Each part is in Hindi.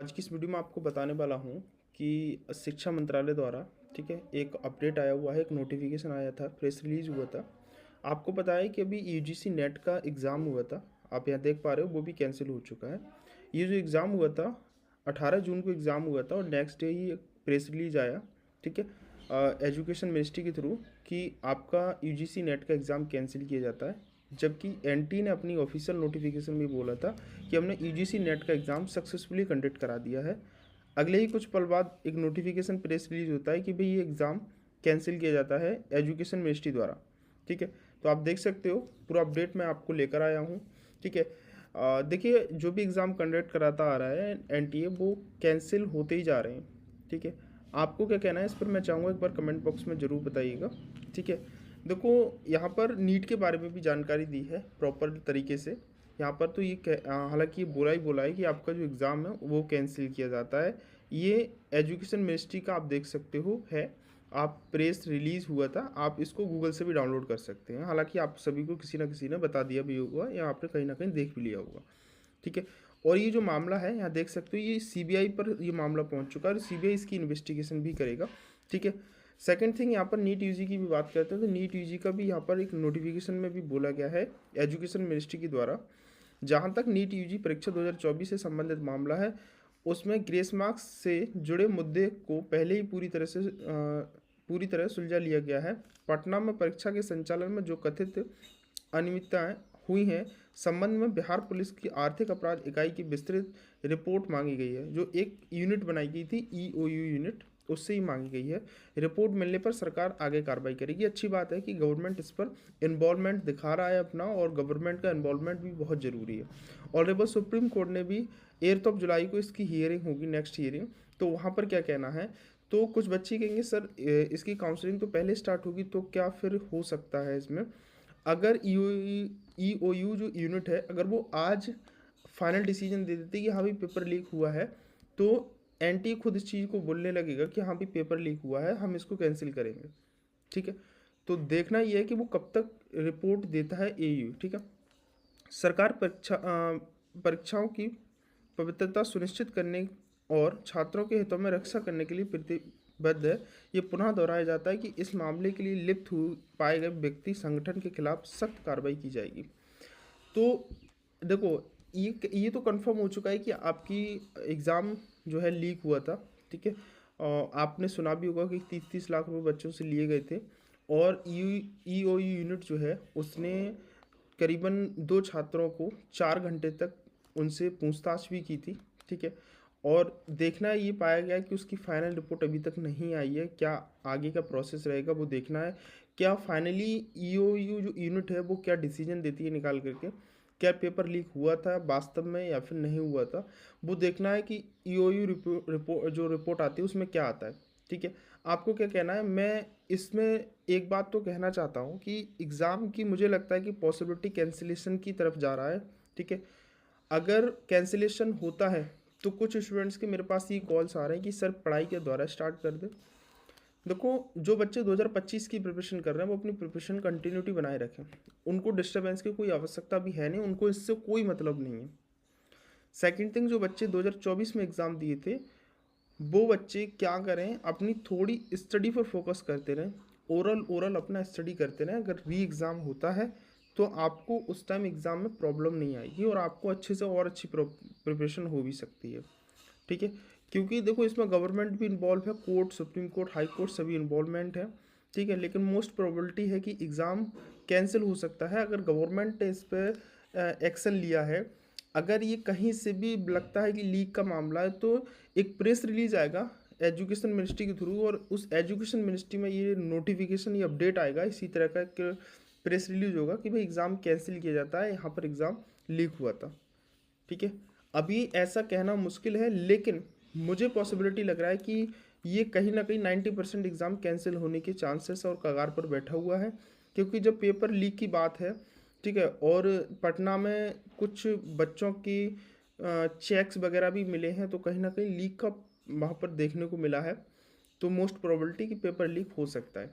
आज की इस वीडियो में आपको बताने वाला हूँ कि शिक्षा मंत्रालय द्वारा ठीक है एक अपडेट आया हुआ है, एक नोटिफिकेशन आया था, प्रेस रिलीज हुआ था। आपको पता है कि अभी यूजीसी नेट का एग्ज़ाम हुआ था, आप यहाँ देख पा रहे हो, वो भी कैंसिल हो चुका है। ये जो एग्ज़ाम हुआ था 18 जून को एग्ज़ाम हुआ था और नेक्स्ट डे ही एक प्रेस रिलीज आया, ठीक है, एजुकेशन मिनिस्ट्री के थ्रू कि आपका यूजीसी नेट का एग्ज़ाम कैंसिल किया जाता है। जबकि एनटी ने अपनी ऑफिशियल नोटिफिकेशन में बोला था कि हमने यूजीसी नेट का एग्ज़ाम सक्सेसफुली कंडक्ट करा दिया है। अगले ही कुछ पल बाद एक नोटिफिकेशन प्रेस रिलीज होता है कि भाई ये एग्ज़ाम कैंसिल किया जाता है एजुकेशन मिनिस्ट्री द्वारा, ठीक है। तो आप देख सकते हो, पूरा अपडेट मैं आपको लेकर आया हूँ, ठीक है। देखिए, जो भी एग्ज़ाम कंडक्ट कराता आ रहा है एनटीए, वो कैंसिल होते ही जा रहे हैं, ठीक है। आपको क्या कहना है इस पर, मैं चाहूँगा एक बार कमेंट बॉक्स में ज़रूर बताइएगा, ठीक है। देखो, यहाँ पर नीट के बारे में भी जानकारी दी है प्रॉपर तरीके से। यहाँ पर तो ये हालांकि ये बोला है कि आपका जो एग्ज़ाम है वो कैंसिल किया जाता है। ये एजुकेशन मिनिस्ट्री का आप देख सकते हो है, आप प्रेस रिलीज़ हुआ था, आप इसको गूगल से भी डाउनलोड कर सकते हैं। हालांकि आप सभी को किसी ना किसी ने बता दिया भी होगा या आपने कहीं ना कहीं देख भी लिया होगा, ठीक है। और ये जो मामला है, यहाँ देख सकते हो, ये सीबीआई पर ये मामला पहुंच चुका है और सीबीआई इसकी इन्वेस्टिगेशन भी करेगा, ठीक है। सेकंड थिंग, यहाँ पर नीट यूजी की भी बात करते हैं तो नीट यूजी का भी यहाँ पर एक नोटिफिकेशन में भी बोला गया है एजुकेशन मिनिस्ट्री के द्वारा। जहाँ तक नीट यूजी परीक्षा 2024 से संबंधित मामला है, उसमें ग्रेस मार्क्स से जुड़े मुद्दे को पहले ही पूरी तरह सुलझा लिया गया है। पटना में परीक्षा के संचालन में जो कथित अनियमितताएं हुई हैं, संबंध में बिहार पुलिस की आर्थिक अपराध इकाई की विस्तृत रिपोर्ट मांगी गई है। जो एक यूनिट बनाई गई थी, ईओयू यूनिट, उससे ही मांगी गई है। रिपोर्ट मिलने पर सरकार आगे कार्रवाई करेगी। अच्छी बात है कि गवर्नमेंट इस पर इन्वॉल्वमेंट दिखा रहा है अपना, और गवर्नमेंट का इन्वॉल्वमेंट भी बहुत ज़रूरी है। ऑनरेबल सुप्रीम कोर्ट ने भी 8 जुलाई को इसकी हियरिंग होगी, नेक्स्ट हियरिंग, तो वहाँ पर क्या कहना है। तो कुछ बच्चे कहेंगे सर इसकी काउंसलिंग तो पहले स्टार्ट होगी, तो क्या फिर हो सकता है इसमें, अगर ईओयू जो यूनिट है, अगर वो आज फाइनल डिसीजन दे देती कि हाँ भाई पेपर लीक हुआ है, तो एनटी खुद इस चीज़ को बोलने लगेगा कि हाँ भाई पेपर लीक हुआ है, हम इसको कैंसिल करेंगे, ठीक है। तो देखना ये है कि वो कब तक रिपोर्ट देता है एयू, ठीक है। सरकार परीक्षाओं की पवित्रता सुनिश्चित करने और छात्रों के हितों में रक्षा करने के लिए प्रतिबद्ध है। ये पुनः दोहराया जाता है कि इस मामले के लिए लिप्त पाए गए व्यक्ति संगठन के खिलाफ सख्त कार्रवाई की जाएगी। तो देखो, ये तो कंफर्म हो चुका है कि आपकी एग्ज़ाम जो है लीक हुआ था, ठीक है। आपने सुना भी होगा कि 30-30 लाख रुपए बच्चों से लिए गए थे। और ई ओ यू यूनिट जो है उसने करीबन 2 छात्रों को 4 घंटे तक उनसे पूछताछ भी की थी, ठीक है। और देखना ये पाया गया कि उसकी फाइनल रिपोर्ट अभी तक नहीं आई है। क्या आगे का प्रोसेस रहेगा वो देखना है। क्या फाइनली ईओयू जो यूनिट है वो क्या डिसीजन देती है निकाल करके, क्या पेपर लीक हुआ था वास्तव में या फिर नहीं हुआ था, वो देखना है कि ईओयू रिपोर्ट जो रिपोर्ट आती है उसमें क्या आता है, ठीक है। आपको क्या कहना है। मैं इसमें एक बात तो कहना चाहता हूँ कि एग्ज़ाम की मुझे लगता है कि पॉसिबिलिटी कैंसिलेशन की तरफ जा रहा है, ठीक है। अगर कैंसिलेशन होता है तो कुछ स्टूडेंट्स के मेरे पास ये कॉल्स आ रहे हैं कि सर पढ़ाई के द्वारा स्टार्ट कर दे। देखो, जो बच्चे 2025 की प्रिपरेशन कर रहे हैं वो अपनी प्रिपरेशन कंटिन्यूटी बनाए रखें। उनको डिस्टर्बेंस की कोई आवश्यकता भी है नहीं, उनको इससे कोई मतलब नहीं है। सेकंड थिंग, जो बच्चे 2024 में एग्ज़ाम दिए थे, वो बच्चे क्या करें, अपनी थोड़ी स्टडी पर फोकस करते रहें। ओरल अपना स्टडी करते रहें। अगर री एग्ज़ाम होता है तो आपको उस टाइम एग्ज़ाम में प्रॉब्लम नहीं आएगी और आपको अच्छे से और अच्छी प्रिपरेशन हो भी सकती है, ठीक है। क्योंकि देखो, इसमें गवर्नमेंट भी इन्वॉल्व है, court, supreme court, high court सभी इन्वॉल्वमेंट है, ठीक है। लेकिन मोस्ट प्रोबेबिलिटी है कि एग्ज़ाम कैंसिल हो सकता है अगर गवर्नमेंट ने इस पर एक्शन लिया है। अगर ये कहीं से भी लगता है कि लीक का मामला है तो एक प्रेस रिलीज आएगा एजुकेशन मिनिस्ट्री के थ्रू, और उस एजुकेशन मिनिस्ट्री में ये नोटिफिकेशन, ये अपडेट आएगा, इसी तरह का एक प्रेस रिलीज होगा कि भाई एग्ज़ाम कैंसिल किया जाता है, यहाँ पर एग्ज़ाम लीक हुआ था, ठीक है। अभी ऐसा कहना मुश्किल है, लेकिन मुझे पॉसिबिलिटी लग रहा है कि ये कहीं ना कहीं 90% एग्ज़ाम कैंसिल होने के चांसेस और कगार पर बैठा हुआ है। क्योंकि जब पेपर लीक की बात है, ठीक है, और पटना में कुछ बच्चों की चेक्स वगैरह भी मिले हैं, तो कहीं ना कहीं लीक का वहाँ पर देखने को मिला है। तो मोस्ट प्रोबेबिलिटी कि पेपर लीक हो सकता है,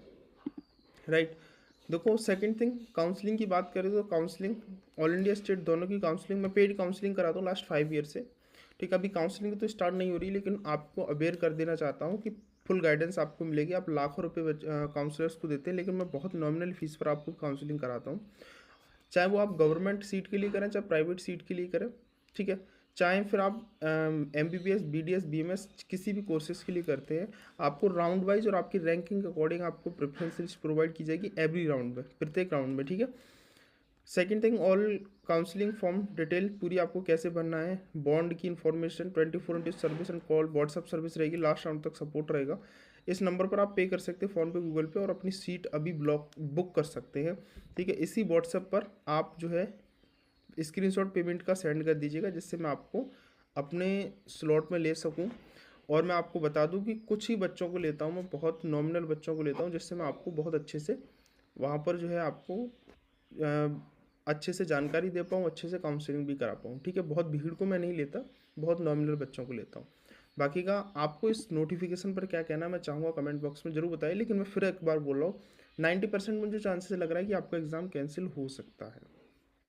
राइट। देखो, सेकंड थिंग, काउंसलिंग की बात करें तो काउंसलिंग ऑल इंडिया स्टेट दोनों की काउंसलिंग, मैं पेड काउंसलिंग कराता हूँ लास्ट 5 ईयर से, ठीक है, अभी काउंसलिंग तो स्टार्ट नहीं हो रही, लेकिन आपको अवेयर कर देना चाहता हूँ कि फुल गाइडेंस आपको मिलेगी। आप लाखों रुपए काउंसलर्स को देते हैं, लेकिन मैं बहुत नॉमिनल फीस पर आपको काउंसलिंग कराता हूँ। चाहे वो आप गवर्नमेंट सीट के लिए करें, चाहे प्राइवेट सीट के लिए करें, ठीक है, चाहे फिर आप MBBS BDS BMS किसी भी कोर्सेज के लिए करते हैं, आपको राउंड वाइज और आपकी रैंकिंग के अकॉर्डिंग आपको प्रेफरेंस लिस्ट प्रोवाइड की जाएगी एवरी राउंड में, प्रत्येक राउंड में, ठीक है। Second thing, all counselling form detail पूरी आपको कैसे भरना है, बॉन्ड की information, 24 service and call WhatsApp service रहेगी, लास्ट राउंड तक सपोर्ट रहेगा। इस नंबर पर आप पे कर सकते हैं फ़ोन पे, गूगल पे, और अपनी सीट अभी बुक कर सकते हैं, ठीक है। इसी व्हाट्सएप पर आप जो है स्क्रीनशॉट पेमेंट का सेंड कर दीजिएगा, जिससे मैं आपको अपने स्लॉट में ले सकूं। और मैं आपको बता दूं कि कुछ ही बच्चों को लेता हूं, मैं बहुत नॉमिनल बच्चों को लेता हूं, जिससे मैं आपको बहुत अच्छे से वहाँ पर जो है आपको अच्छे से जानकारी दे पाऊँ, अच्छे से काउंसलिंग भी करा पाऊँ, ठीक है। बहुत भीड़ को मैं नहीं लेता, बहुत नॉमिनल बच्चों को लेता हूँ। बाकी का आपको इस नोटिफिकेशन पर क्या कहना है मैं चाहूँगा कमेंट बॉक्स में ज़रूर बताइए, लेकिन मैं फिर एक बार बोल रहा हूँ 90% मुझे चांसेस लग रहा है कि आपका एग्ज़ाम कैंसिल हो सकता है।